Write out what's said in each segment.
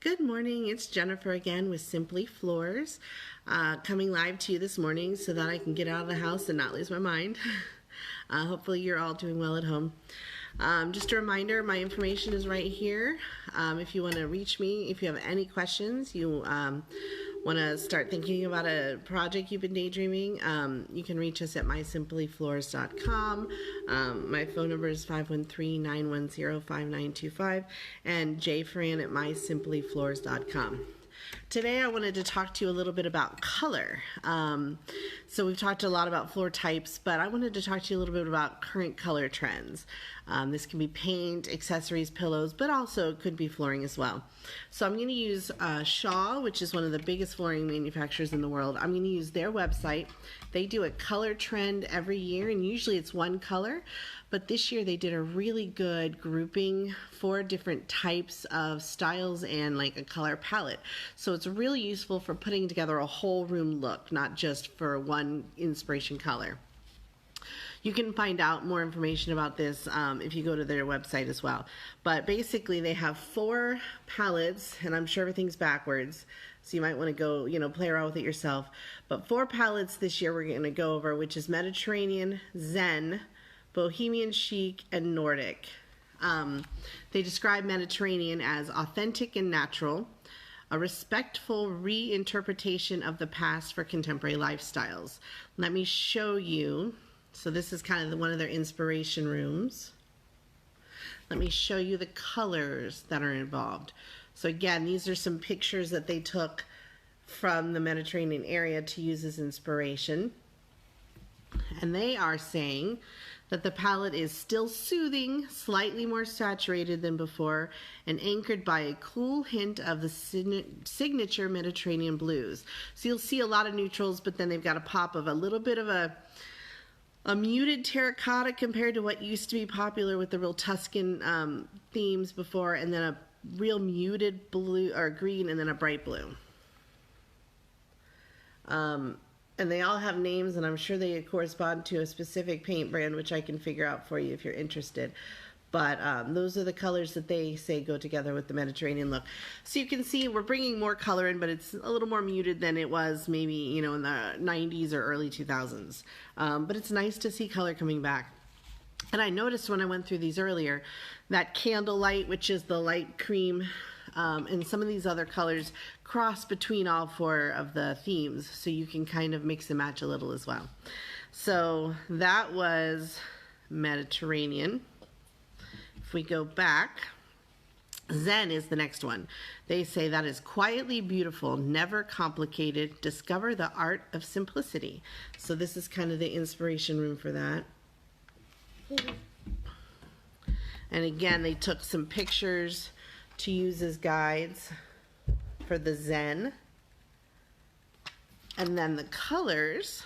Good morning, it's Jennifer again with Simply Floors, coming live to you this morning so that I can get out of the house and not lose my mind. Hopefully you're all doing well at home. Just a reminder, my information is right here. If you want to reach me, if you have any questions, you want to start thinking about a project you've been daydreaming, you can reach us at mysimplyfloors.com. My phone number is 513-910-5925 and jfran at mysimplyfloors.com. Today I wanted to talk to you a little bit about color. So we've talked a lot about floor types, but I wanted to talk to you a little bit about current color trends. This can be paint, accessories, pillows, but also it could be flooring as well. So I'm going to use Shaw, which is one of the biggest flooring manufacturers in the world. I'm going to use their website. They do a color trend every year, and usually it's one color. But this year they did a really good grouping for different types of styles and like a color palette. So it's really useful for putting together a whole room look, not just for one inspiration color. You can find out more information about this if you go to their website as well. But basically they have 4 palettes, and I'm sure everything's backwards, so you might want to go, play around with it yourself. But 4 palettes this year we're going to go over, which is Mediterranean, Zen, Bohemian Chic, and Nordic. They describe Mediterranean as authentic and natural, a respectful reinterpretation of the past for contemporary lifestyles. Let me show you. So this is kind of one of their inspiration rooms. Let me show you the colors that are involved. So again, these are some pictures that they took from the Mediterranean area to use as inspiration. And they are saying that the palette is still soothing, slightly more saturated than before, and anchored by a cool hint of the signature Mediterranean blues. So you'll see a lot of neutrals, but then they've got a pop of a little bit of a muted terracotta compared to what used to be popular with the real Tuscan themes before, and then a real muted blue or green, and then a bright blue. And they all have names, and I'm sure they correspond to a specific paint brand, which I can figure out for you if you're interested. But those are the colors that they say go together with the Mediterranean look. So you can see we're bringing more color in, but it's a little more muted than it was maybe, in the 90s or early 2000s. But it's nice to see color coming back. And I noticed when I went through these earlier that candlelight, which is the light cream, and some of these other colors cross between all 4 of the themes, so you can kind of mix and match a little as well. So that was Mediterranean. If we go back, Zen is the next one. They say that is quietly beautiful, never complicated. Discover the art of simplicity. So this is kind of the inspiration room for that. And again, they took some pictures to use as guides for the Zen. And then the colors,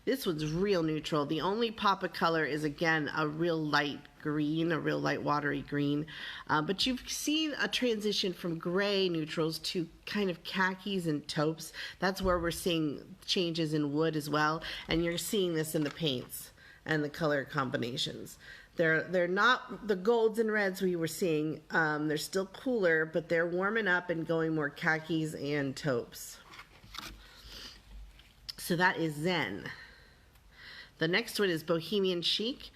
this one's real neutral. The only pop of color is, again, a real light green, a real light watery green. But you've seen a transition from gray neutrals to kind of khakis and taupes. That's where we're seeing changes in wood as well. And you're seeing this in the paints and the color combinations. They're not the golds and reds we were seeing. They're still cooler, but they're warming up and going more khakis and taupes. So that is Zen. The next one is Bohemian Chic.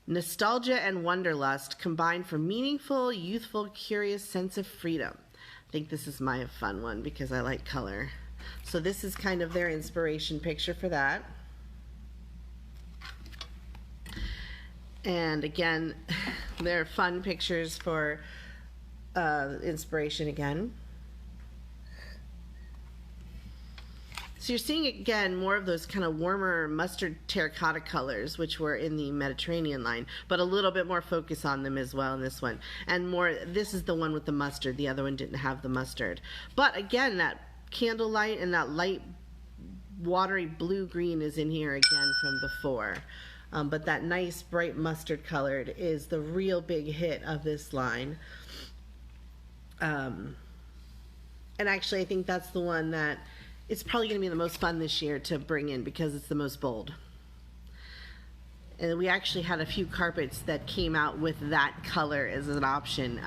Nostalgia and wanderlust combined for meaningful, youthful, curious sense of freedom. I think this is my fun one because I like color. So this is kind of their inspiration picture for that. And again, they're fun pictures for inspiration again. So you're seeing, again, more of those kind of warmer mustard terracotta colors, which were in the Mediterranean line, but a little bit more focus on them as well in this one. And more, this is the one with the mustard. The other one didn't have the mustard. But again, that candlelight and that light watery blue-green is in here again from before. But that nice bright mustard colored is the real big hit of this line. And actually I think that's the one that it's probably going to be the most fun this year to bring in because it's the most bold. And we actually had a few carpets that came out with that color as an option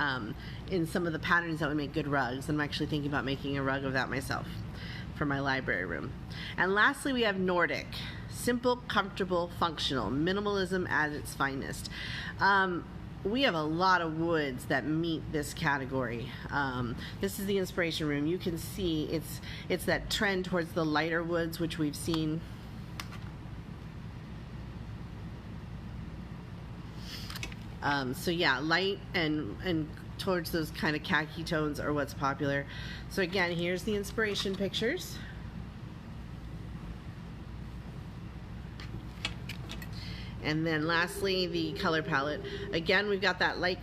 in some of the patterns that would make good rugs. I'm actually thinking about making a rug of that myself for my library room. And lastly, we have Nordic. Simple, comfortable, functional. Minimalism at its finest. We have a lot of woods that meet this category. This is the inspiration room. You can see it's that trend towards the lighter woods, which we've seen. So yeah, light and towards those kind of khaki tones are what's popular. So again, here's the inspiration pictures. And then lastly, the color palette. Again, we've got that light